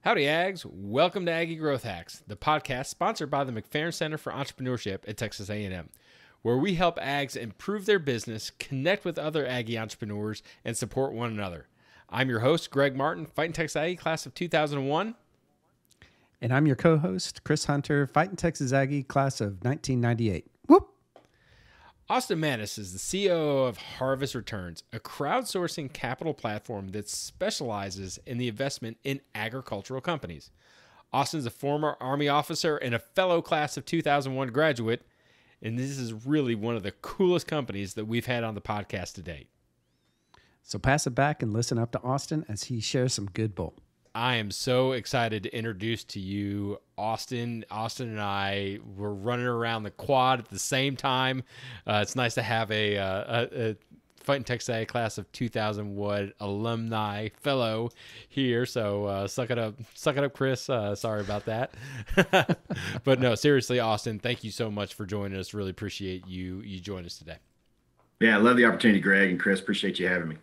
Howdy Ags, welcome to Aggie Growth Hacks, the podcast sponsored by the McFerrin Center for Entrepreneurship at Texas A&M, where we help Ags improve their business, connect with other Aggie entrepreneurs, and support one another. I'm your host, Greg Martin, Fighting Texas Aggie, class of 2001. And I'm your co-host, Chris Hunter, Fighting Texas Aggie, class of 1998. Whoop! Austin Maness is the COO of Harvest Returns, a crowdsourcing capital platform that specializes in the investment in agricultural companies. Austin's a former Army officer and a fellow class of 2001 graduate, and this is really one of the coolest companies that we've had on the podcast to date. So pass it back and listen up to Austin as he shares some good bull. I am so excited to introduce to you Austin. Austin and I were running around the quad at the same time. It's nice to have a Fighting Texas A class of 2001 alumni fellow here. So suck it up, Chris. Sorry about that. But no, seriously, Austin, thank you so much for joining us. Really appreciate you joining us today. Yeah, I love the opportunity, Greg and Chris. Appreciate you having me.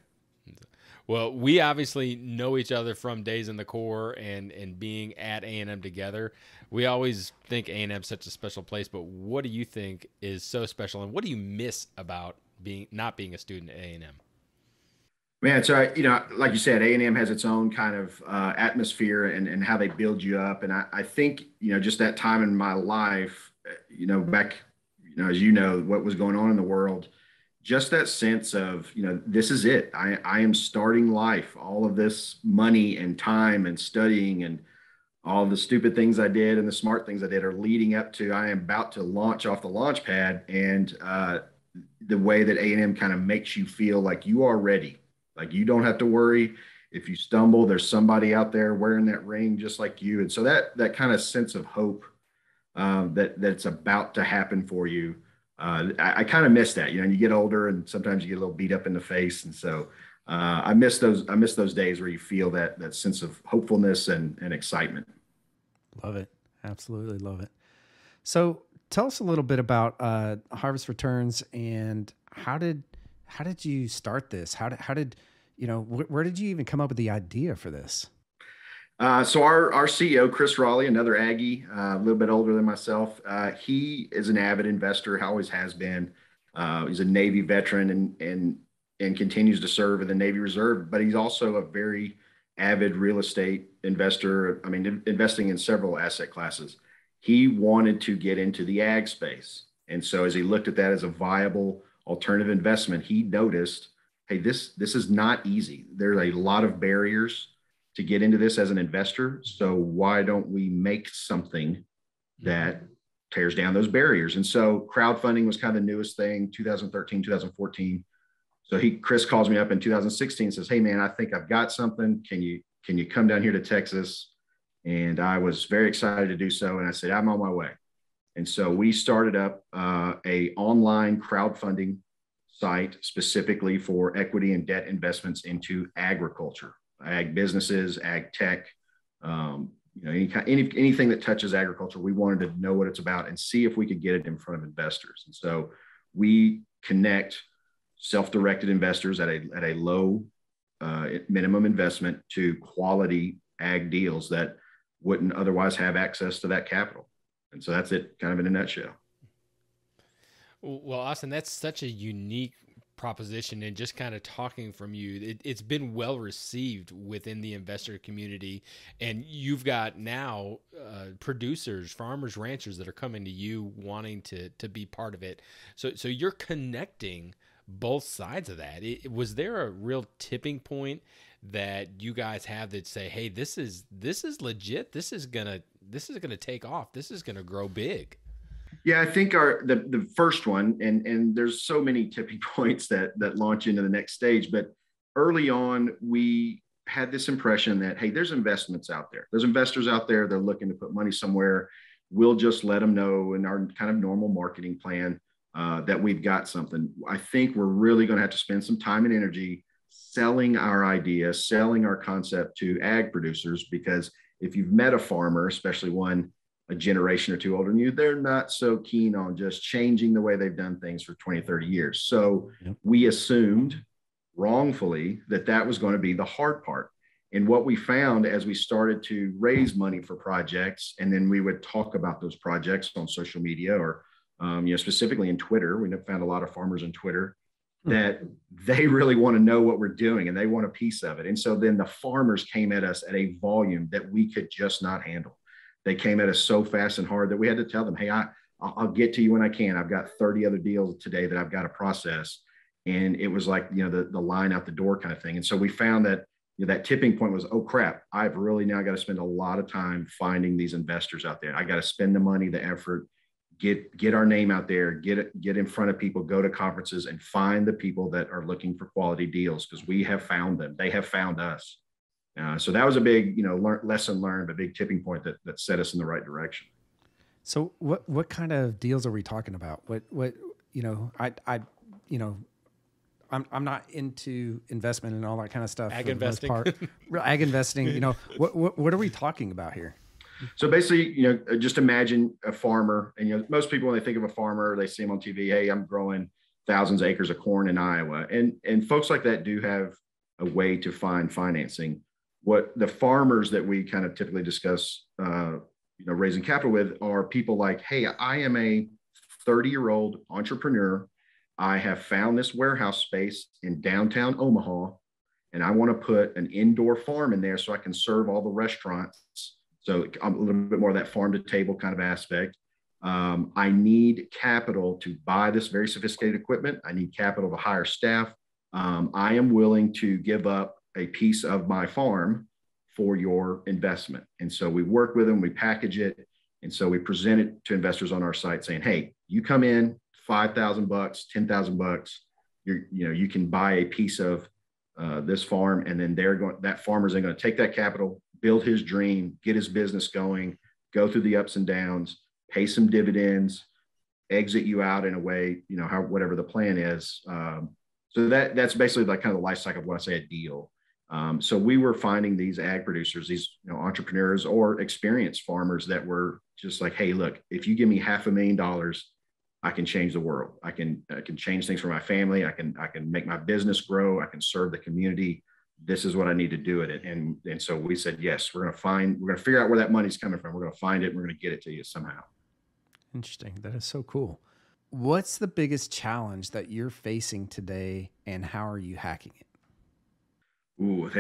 Well, we obviously know each other from days in the Corps and being at A&M together. We always think A&M is such a special place, but what do you think is so special, and what do you miss about not being a student at A&M? Man, so, like you said, A&M has its own kind of atmosphere and how they build you up. And I think, just that time in my life, back, as what was going on in the world, just that sense of, this is it. I am starting life. All of this money and time and studying and all the stupid things I did and the smart things I did are leading up to, I am about to launch off the launch pad. And the way that A&M kind of makes you feel like you are ready, like you don't have to worry. If you stumble, there's somebody out there wearing that ring just like you. And so that kind of sense of hope that's about to happen for you. I kind of miss that, you get older and sometimes you get a little beat up in the face. And so I miss those days where you feel that sense of hopefulness and excitement. Love it. Absolutely love it. So tell us a little bit about Harvest Returns and how did you start this? How did where did you even come up with the idea for this? So our CEO, Chris Raleigh, another Aggie, a little bit older than myself, he is an avid investor, always has been. He's a Navy veteran and continues to serve in the Navy Reserve, but he's also a very avid real estate investor. I mean, investing in several asset classes. He wanted to get into the ag space. And so as he looked at that as a viable alternative investment, he noticed, hey, this is not easy. There's a lot of barriers to get into this as an investor. So why don't we make something that tears down those barriers? And so crowdfunding was kind of the newest thing, 2013, 2014. So Chris calls me up in 2016 and says, hey man, I think I've got something. Can you come down here to Texas? And I was very excited to do so. And I said, I'm on my way. And so we started up a online crowdfunding site specifically for equity and debt investments into agriculture. Ag businesses, ag tech, anything that touches agriculture. We wanted to know what it's about and see if we could get it in front of investors. And so we connect self-directed investors at a low minimum investment to quality ag deals that wouldn't otherwise have access to that capital. And so that's it, kind of in a nutshell. Well, Austin, that's such a unique proposition, and just kind of talking from you, it's been well received within the investor community, and you've got now producers, farmers, ranchers that are coming to you wanting to be part of it. So you're connecting both sides of that. Was there a real tipping point that you guys have that say, hey, this is legit, this is gonna take off, this is gonna grow big? Yeah, I think the first one, and there's so many tipping points that launch into the next stage, but early on, we had this impression that, hey, there's investments out there. There's investors out there, they're looking to put money somewhere. We'll just let them know in our kind of normal marketing plan that we've got something. I think we're really going to have to spend some time and energy selling our idea, selling our concept to ag producers, because if you've met a farmer, especially one a generation or two older than you, they're not so keen on just changing the way they've done things for 20, 30 years. So we assumed wrongfully that was going to be the hard part. And what we found as we started to raise money for projects, and then we would talk about those projects on social media or, specifically in Twitter, we found a lot of farmers on Twitter that they really want to know what we're doing and they want a piece of it. And so then the farmers came at us at a volume that we could just not handle. They came at us so fast and hard that we had to tell them, hey, I'll get to you when I can. I've got 30 other deals today that I've got to process. And it was like, the line out the door kind of thing. And so we found that, that tipping point was, oh crap, I've really now got to spend a lot of time finding these investors out there. I got to spend the money, the effort, get our name out there, get in front of people, go to conferences and find the people that are looking for quality deals, because we have found them. They have found us. So that was a big, lesson learned, a big tipping point that set us in the right direction. So what kind of deals are we talking about? I'm not into investment and all that kind of stuff. Ag investing. Ag investing, what are we talking about here? So basically, just imagine a farmer, and most people, when they think of a farmer, they see him on TV. Hey, I'm growing thousands of acres of corn in Iowa, and folks like that do have a way to find financing. What the farmers that we kind of typically discuss, raising capital with, are people like, hey, I am a 30-year-old entrepreneur. I have found this warehouse space in downtown Omaha, and I want to put an indoor farm in there so I can serve all the restaurants. So a little bit more of that farm to table kind of aspect. I need capital to buy this very sophisticated equipment. I need capital to hire staff. I am willing to give up a piece of my farm for your investment. And so we work with them, we package it. And so we present it to investors on our site saying, hey, you come in, $5,000, $10,000, you can buy a piece of this farm. And then that farmer's then going to take that capital, build his dream, get his business going, go through the ups and downs, pay some dividends, exit you out in a way, whatever the plan is. So that's basically like kind of the life cycle of what I say a deal. So we were finding these ag producers, these entrepreneurs or experienced farmers that were just like, hey, look, if you give me $500,000, I can change the world. I can change things for my family. I can make my business grow. I can serve the community. This is what I need to do it. And so we said, yes, we're going to figure out where that money's coming from. We're going to find it. And we're going to get it to you somehow. Interesting. That is so cool. What's the biggest challenge that you're facing today, and how are you hacking it? Ooh,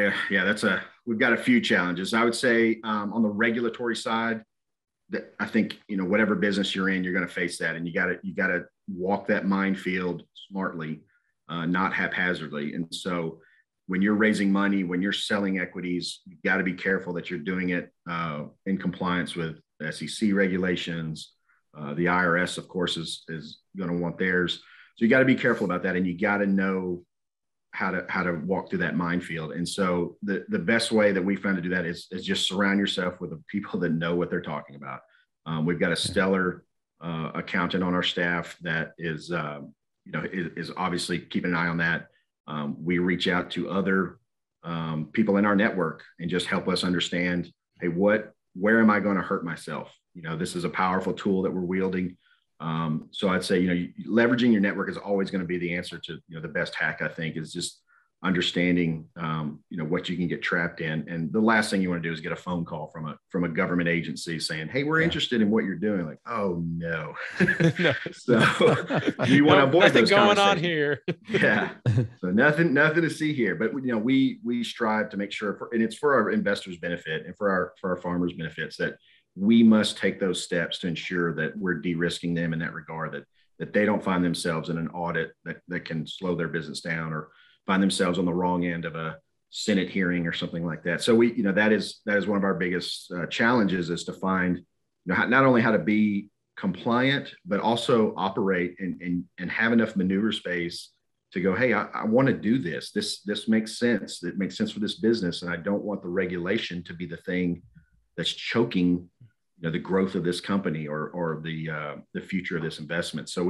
we've got a few challenges. I would say on the regulatory side, that I think, whatever business you're in, you're going to face that. And you got to walk that minefield smartly, not haphazardly. And so when you're raising money, when you're selling equities, you got to be careful that you're doing it in compliance with SEC regulations. The IRS, of course, is going to want theirs. So you got to be careful about that. And you got to know how to walk through that minefield. And so the best way that we found to do that is just surround yourself with the people that know what they're talking about. We've got a stellar accountant on our staff that is obviously keeping an eye on that. We reach out to other people in our network and just help us understand, hey, where am I going to hurt myself? This is a powerful tool that we're wielding. So I'd say, leveraging your network is always going to be the answer to, the best hack, I think, is just understanding, what you can get trapped in. And the last thing you want to do is get a phone call from a government agency saying, hey, we're interested in what you're doing. Like, oh no. No. So you want to avoid nothing those going on here. Yeah. So nothing to see here, but we strive to make sure and it's for our investors' benefit and for our farmers' benefits, that we must take those steps to ensure that we're de-risking them in that regard, that they don't find themselves in an audit that can slow their business down, or find themselves on the wrong end of a Senate hearing or something like that. So that is one of our biggest challenges, is to find, not only how to be compliant, but also operate and have enough maneuver space to go, hey, I want to do this. This makes sense. It makes sense for this business. And I don't want the regulation to be the thing that's choking the growth of this company or the future of this investment. So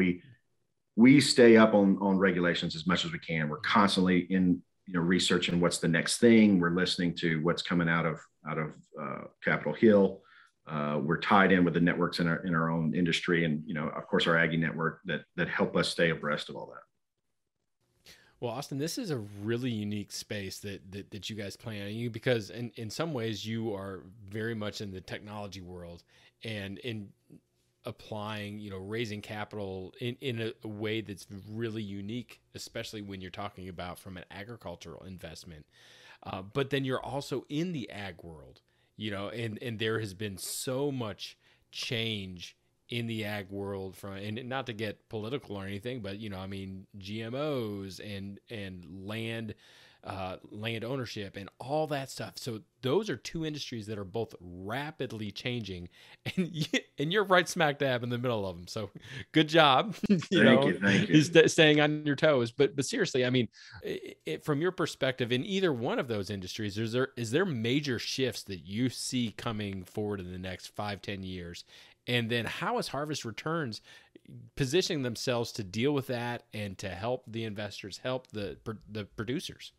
we stay up on regulations as much as we can. We're constantly in researching what's the next thing. We're listening to what's coming out of Capitol Hill. We're tied in with the networks in our own industry, and of course our Aggie network that help us stay abreast of all that. Well, Austin, this is a really unique space that you guys play in, because in some ways you are very much in the technology world and in applying, raising capital in a way that's really unique, especially when you're talking about from an agricultural investment. But then you're also in the ag world, and there has been so much change in the ag world and not to get political or anything, but I mean, GMOs and land ownership and all that stuff. So those are two industries that are both rapidly changing, and you're right smack dab in the middle of them. So good job, Thank you. Staying on your toes. But seriously, I mean, from your perspective, in either one of those industries, is there major shifts that you see coming forward in the next 5-10 years? And then how is Harvest Returns positioning themselves to deal with that and to help the investors, help the producers?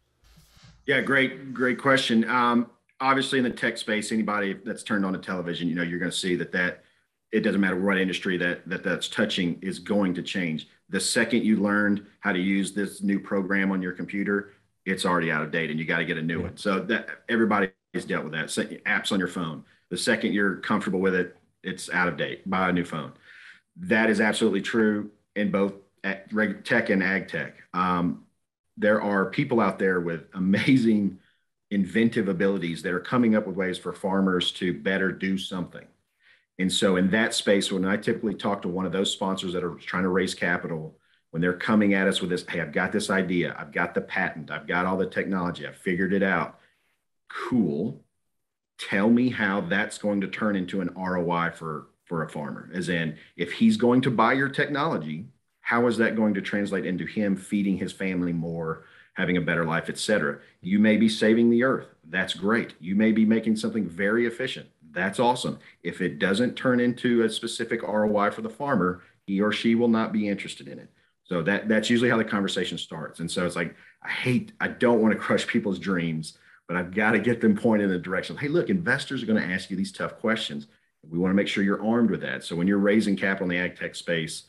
Yeah, great question. Obviously, in the tech space, anybody that's turned on a television, you're going to see that it doesn't matter what industry that's touching is going to change. The second you learned how to use this new program on your computer, it's already out of date, and you got to get a new one. So that everybody's dealt with that. Apps on your phone. The second you're comfortable with it, it's out of date. Buy a new phone. That is absolutely true in both tech and ag tech. There are people out there with amazing inventive abilities that are coming up with ways for farmers to better do something. And so in that space, when I typically talk to one of those sponsors that are trying to raise capital, when they're coming at us with this, hey, I've got this idea, I've got the patent, I've got all the technology, I've figured it out. Cool. Tell me how that's going to turn into an ROI for a farmer. As in, if he's going to buy your technology, how is that going to translate into him feeding his family more, having a better life, et cetera? You may be saving the earth. That's great. You may be making something very efficient. That's awesome. If it doesn't turn into a specific ROI for the farmer, he or she will not be interested in it. So that's usually how the conversation starts. And so it's like, I don't want to crush people's dreams, but I've got to get them pointed in the direction. Hey, look, investors are going to ask you these tough questions. We want to make sure you're armed with that. So when you're raising capital in the ag tech space,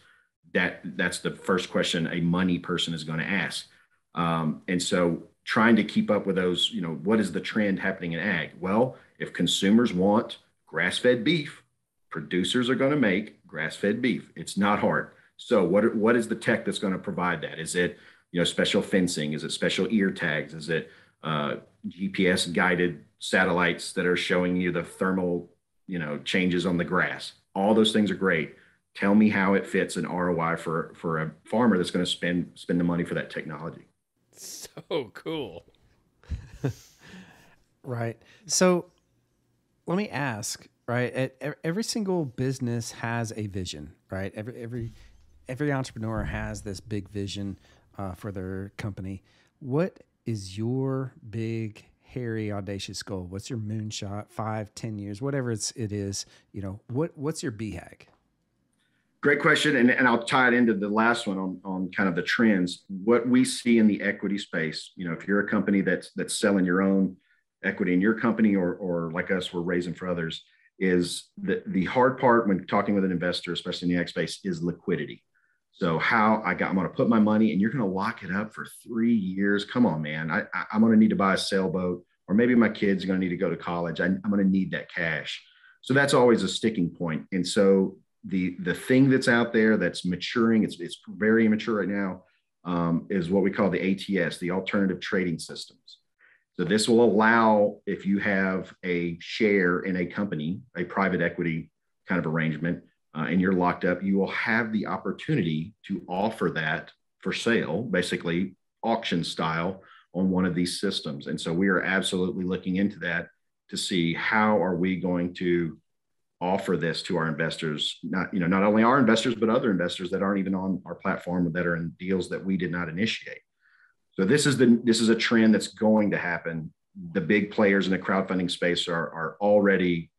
that's the first question a money person is going to ask. And so trying to keep up with those, what is the trend happening in ag? Well, if consumers want grass-fed beef, producers are going to make grass-fed beef. It's not hard. So what is the tech that's going to provide that? Is it, special fencing? Is it special ear tags? Is it GPS guided satellites that are showing you the thermal, changes on the grass? All those things are great. Tell me how it fits an ROI for a farmer that's going to spend the money for that technology. So cool. Right. So let me ask, right? Every single business has a vision, right? Every entrepreneur has this big vision for their company. What is your big, hairy, audacious goal? What's your moonshot, 5-10 years, whatever it is, what's your BHAG? Great question. And I'll tie it into the last one on kind of the trends. What we see in the equity space, if you're a company that's selling your own equity in your company or like us, we're raising for others, is the hard part when talking with an investor, especially in the ag space, is liquidity. So I'm going to put my money and you're going to lock it up for 3 years. Come on, man. I'm going to need to buy a sailboat, or maybe my kids are going to need to go to college. I'm going to need that cash. So that's always a sticking point. And so the thing that's out there that's maturing, it's very immature right now, is what we call the ATS, the alternative trading systems. So this will allow, if you have a share in a company, a private equity kind of arrangement, and you're locked up, you will have the opportunity to offer that for sale, basically auction style, on one of these systems. And so we are absolutely looking into that to see how are we going to offer this to our investors, not only our investors, but other investors that aren't even on our platform, that are in deals that we did not initiate. So this is a trend that's going to happen. The big players in the crowdfunding space are already,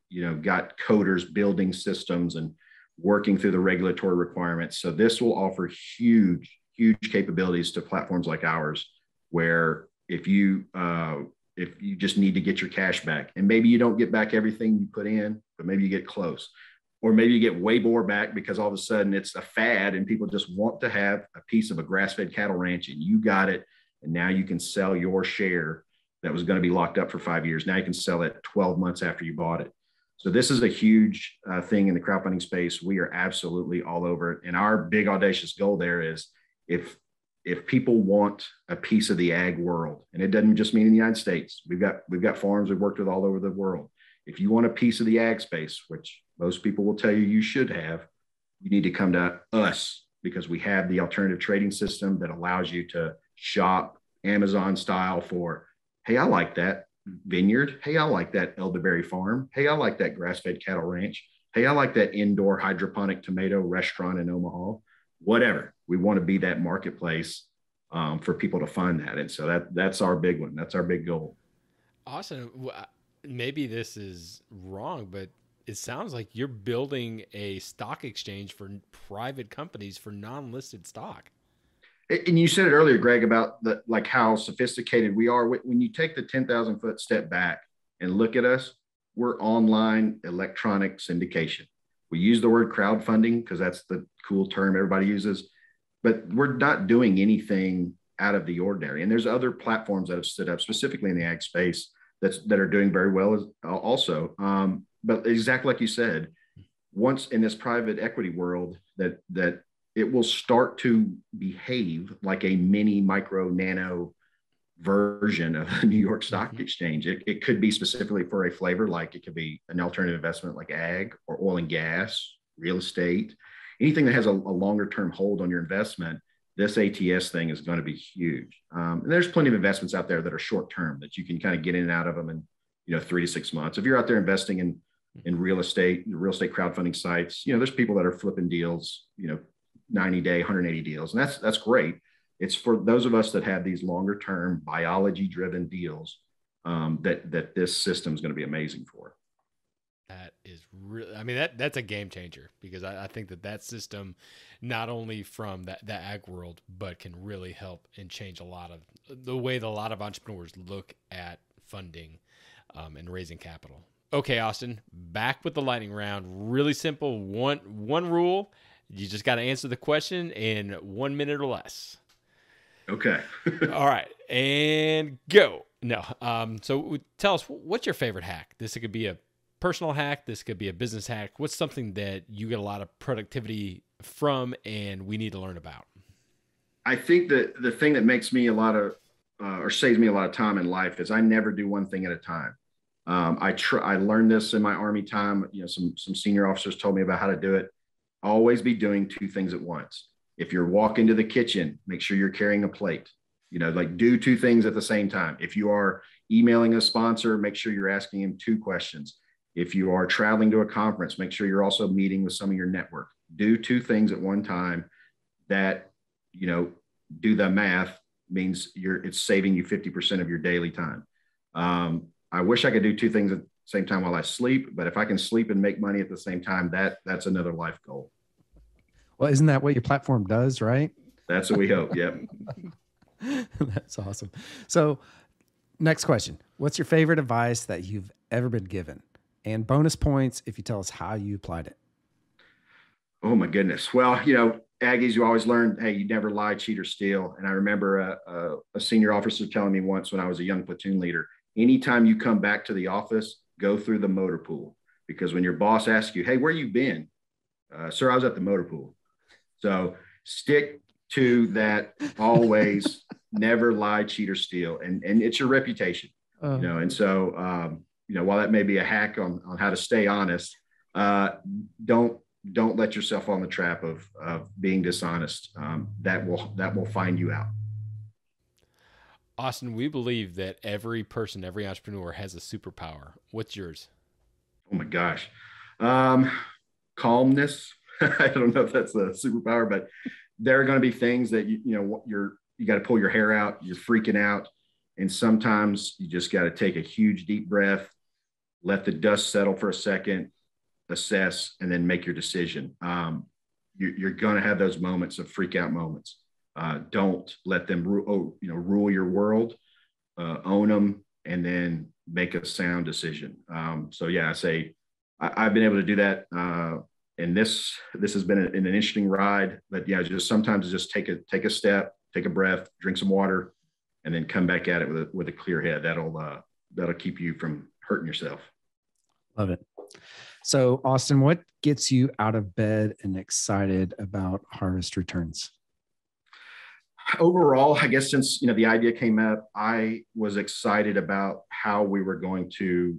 got coders building systems and working through the regulatory requirements. So this will offer huge capabilities to platforms like ours, where if you just need to get your cash back, and maybe you don't get back everything you put in, but maybe you get close, or maybe you get way more back because all of a sudden it's a fad and people just want to have a piece of a grass-fed cattle ranch and you got it, And now you can sell your share that was going to be locked up for 5 years. Now you can sell it 12 months after you bought it. So this is a huge thing in the crowdfunding space. We are absolutely all over it. And our big audacious goal there is if people want a piece of the ag world, and it doesn't just mean in the United States, we've got farms we've worked with all over the world. If you want a piece of the ag space, which most people will tell you you should have, you need to come to us because we have the alternative trading system that allows you to shop Amazon style for, hey, I like that vineyard. Hey, I like that elderberry farm. Hey, I like that grass-fed cattle ranch. Hey, I like that indoor hydroponic tomato restaurant in Omaha. Whatever. We want to be that marketplace for people to find that. And so that's our big one. That's our big goal. Awesome. Maybe this is wrong, but it sounds like you're building a stock exchange for private companies for non-listed stock. And you said it earlier, Greg, about like how sophisticated we are. When you take the 10,000 foot step back and look at us, we're online electronic syndication. We use the word crowdfunding because that's the cool term everybody uses, but we're not doing anything out of the ordinary. And there's other platforms that have stood up specifically in the ag space that are doing very well also. But exactly like you said, once in this private equity world that it will start to behave like a mini micro nano version of the New York Stock Exchange. It could be specifically for a flavor, like it could be an alternative investment like ag or oil and gas, real estate, anything that has a longer term hold on your investment. This ATS thing is going to be huge. And there's plenty of investments out there that are short term that you can kind of get in and out of them in 3 to 6 months. If you're out there investing in real estate crowdfunding sites, there's people that are flipping deals, 90-day, 180 deals. And that's great. It's for those of us that have these longer term biology driven deals that this system is going to be amazing for. That is really, I mean, that's a game changer because I think that system, not only from the ag world, but can really help and change a lot of the way that a lot of entrepreneurs look at funding and raising capital. Okay, Austin, back with the lightning round. Really simple. One rule. You just got to answer the question in 1 minute or less. Okay. All right. And go. No. So tell us, what's your favorite hack? This could be a personal hack. This could be a business hack. What's something that you get a lot of productivity from and we need to learn about? I think that the thing that makes me or saves me a lot of time in life is I never do one thing at a time. I learned this in my Army time. Some senior officers told me about how to do it. Always be doing two things at once. If you're walking to the kitchen, make sure you're carrying a plate. Do two things at the same time. If you are emailing a sponsor, make sure you're asking him two questions. If you are traveling to a conference, make sure you're also meeting with some of your network. Do two things at one time. That, do the math means it's saving you 50% of your daily time. I wish I could do two things at the same time while I sleep, but if I can sleep and make money at the same time, that's another life goal. Well, isn't that what your platform does, right? That's what we hope. Yep. That's awesome. So next question. What's your favorite advice that you've ever been given? And bonus points if you tell us how you applied it. Oh my goodness. Well, Aggies, you always learn, hey, you never lie, cheat, or steal. And I remember a senior officer telling me once when I was a young platoon leader, anytime you come back to the office, go through the motor pool. Because when your boss asks you, hey, where you been? Sir, I was at the motor pool. So stick to that always, never lie, cheat, or steal. And it's your reputation, And so, while that may be a hack on how to stay honest, don't let yourself on the trap of being dishonest. That will find you out. Austin, we believe that every person, every entrepreneur has a superpower. What's yours? Oh my gosh. Calmness. I don't know if that's a superpower, but there are going to be things that you got to pull your hair out. You're freaking out. And sometimes you just got to take a huge deep breath, let the dust settle for a second, assess, and then make your decision. You're going to have those moments of freak out moments. Don't let them rule your world. Own them, and then make a sound decision. So yeah, I say I've been able to do that. And this has been an interesting ride, but yeah, just sometimes just take a step, take a breath, drink some water, and then come back at it with a clear head. That'll keep you from hurting yourself. Love it. So, Austin, what gets you out of bed and excited about Harvest Returns? Overall, I guess since the idea came up, I was excited about how we were going to,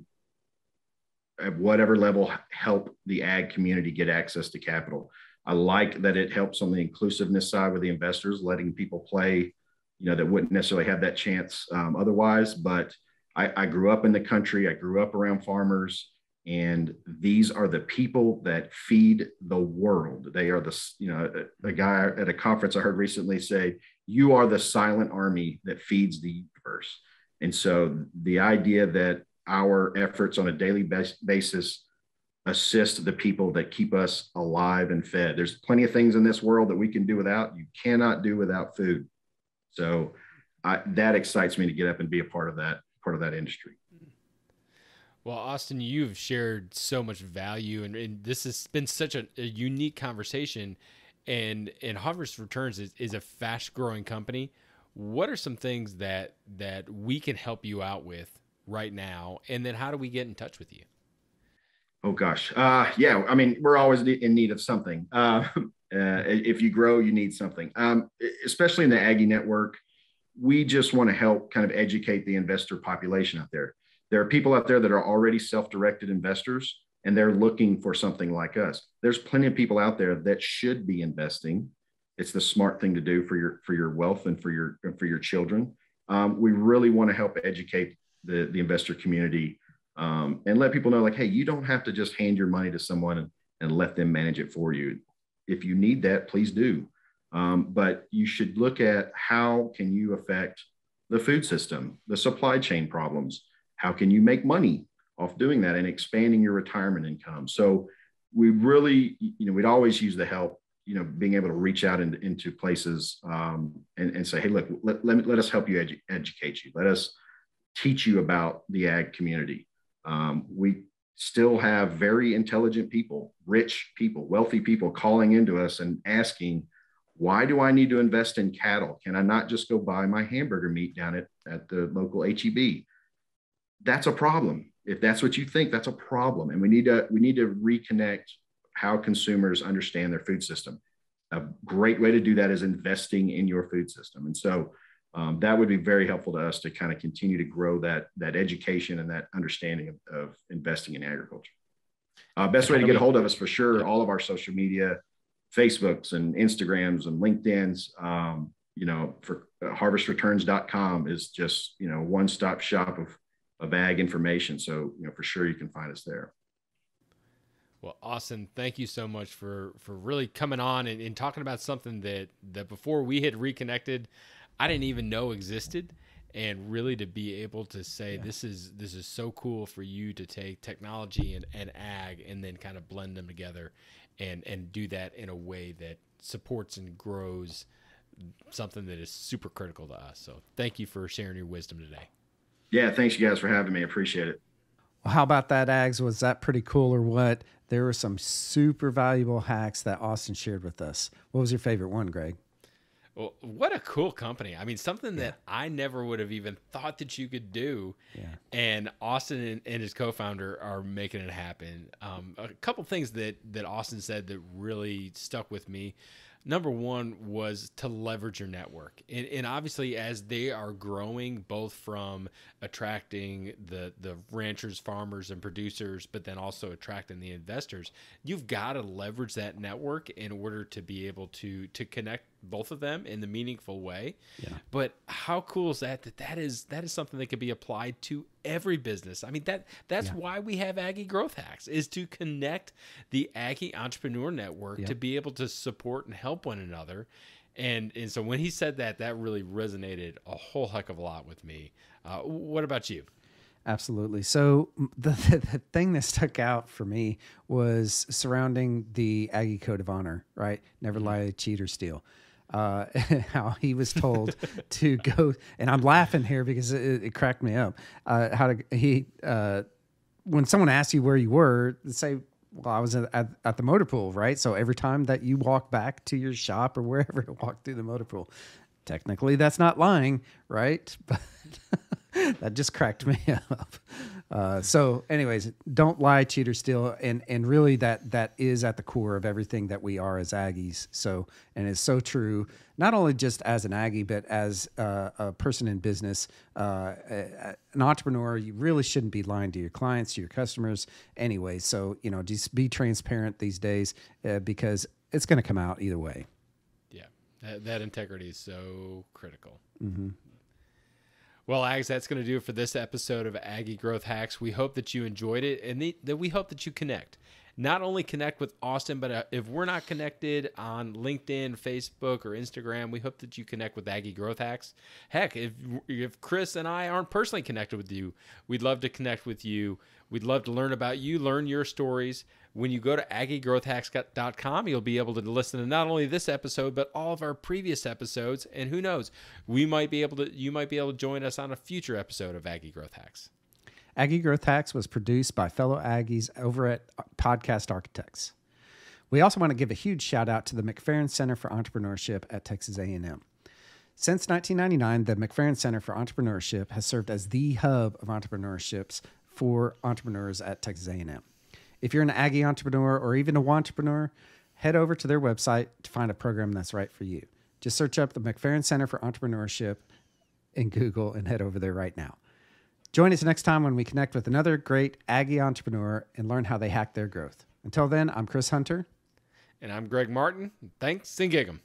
at whatever level, help the ag community get access to capital. I like that it helps on the inclusiveness side with the investors, letting people play, that wouldn't necessarily have that chance otherwise. But I grew up in the country. I grew up around farmers, and these are the people that feed the world. They are a guy at a conference I heard recently say, "You are the silent army that feeds the universe." And so the idea that our efforts on a daily basis assist the people that keep us alive and fed. There's plenty of things in this world that we can do without. You cannot do without food. So that excites me to get up and be a part of that industry. Well, Austin, you've shared so much value, and this has been such a unique conversation. And Harvest Returns is a fast-growing company. What are some things that we can help you out with right now? And then how do we get in touch with you? Oh, gosh. Yeah, I mean, we're always in need of something. If you grow, you need something, especially in the Aggie network. We just want to help kind of educate the investor population out there. There are people out there that are already self-directed investors, and they're looking for something like us. There's plenty of people out there that should be investing. It's the smart thing to do for your wealth and for your children. We really want to help educate the investor community, and let people know, like, hey, you don't have to just hand your money to someone and let them manage it for you. If you need that, please do. But you should look at how can you affect the food system, the supply chain problems. How can you make money off doing that and expanding your retirement income? So we really, we'd always use the help, being able to reach out into places and say, hey, look, let us help you educate you. Let us teach you about the ag community. We still have very intelligent people, rich people, wealthy people calling into us and asking, why do I need to invest in cattle? Can I not just go buy my hamburger meat down at the local HEB? That's a problem. If that's what you think, that's a problem. And we need to reconnect how consumers understand their food system. A great way to do that is investing in your food system. And so that would be very helpful to us to kind of continue to grow that education and that understanding of investing in agriculture. Best way to get a hold of us, for sure, all of our social media, Facebooks and Instagrams and LinkedIn's, for harvestreturns.com is just, one-stop shop of ag information. So, for sure you can find us there. Well, Austin, thank you so much for really coming on and talking about something that before we had reconnected, I didn't even know existed. And really to be able to say, this is so cool for you to take technology and ag and then kind of blend them together and do that in a way that supports and grows something that is super critical to us. So thank you for sharing your wisdom today. Yeah, thanks you guys for having me. I appreciate it. Well, how about that, Ags? Was that pretty cool or what? There were some super valuable hacks that Austin shared with us. What was your favorite one, Greg? Well, what a cool company. I mean, something that I never would have even thought that you could do. Yeah. And Austin and his co-founder are making it happen. A couple things that Austin said that really stuck with me. Number one was to leverage your network. And obviously, as they are growing, both from attracting the ranchers, farmers, and producers, but then also attracting the investors, you've got to leverage that network in order to be able to connect both of them in the meaningful way. Yeah. But how cool is that is something that can be applied to every business. I mean, that's why we have Aggie Growth Hacks, is to connect the Aggie Entrepreneur Network to be able to support and help one another. And so when he said that really resonated a whole heck of a lot with me. What about you? Absolutely. So the thing that stuck out for me was surrounding the Aggie Code of Honor, right? Never lie, cheat, or steal. How he was told to go, and I'm laughing here because it cracked me up. When someone asks you where you were, say, well, I was at the motor pool, right? So every time that you walk back to your shop or wherever to walk through the motor pool, Technically, that's not lying, right? But that just cracked me up. So anyways, don't lie, cheat, or steal. And really that is at the core of everything that we are as Aggies. So, and it's so true, not only just as an Aggie, but as a person in business, an entrepreneur. You really shouldn't be lying to your clients, to your customers anyway. So, just be transparent these days because it's going to come out either way. Yeah, that integrity is so critical. Mm-hmm. Well, Ags, that's going to do it for this episode of Aggie Growth Hacks. We hope that you enjoyed it, and that we hope that you connect. Not only connect with Austin, but if we're not connected on LinkedIn, Facebook, or Instagram, we hope that you connect with Aggie Growth Hacks. Heck, if Chris and I aren't personally connected with you, we'd love to connect with you. We'd love to learn about you, learn your stories. When you go to aggiegrowthhacks.com, you'll be able to listen to not only this episode, but all of our previous episodes. And who knows, you might be able to join us on a future episode of Aggie Growth Hacks. Aggie Growth Hacks was produced by fellow Aggies over at Podcast Architects. We also want to give a huge shout out to the McFerrin Center for Entrepreneurship at Texas A&M. Since 1999, the McFerrin Center for Entrepreneurship has served as the hub of entrepreneurships for entrepreneurs at Texas A&M. If you're an Aggie entrepreneur or even a wantrepreneur, head over to their website to find a program that's right for you. Just search up the McFerrin Center for Entrepreneurship in Google and head over there right now. Join us next time when we connect with another great Aggie entrepreneur and learn how they hack their growth. Until then, I'm Chris Hunter. And I'm Greg Martin. Thanks and gig 'em.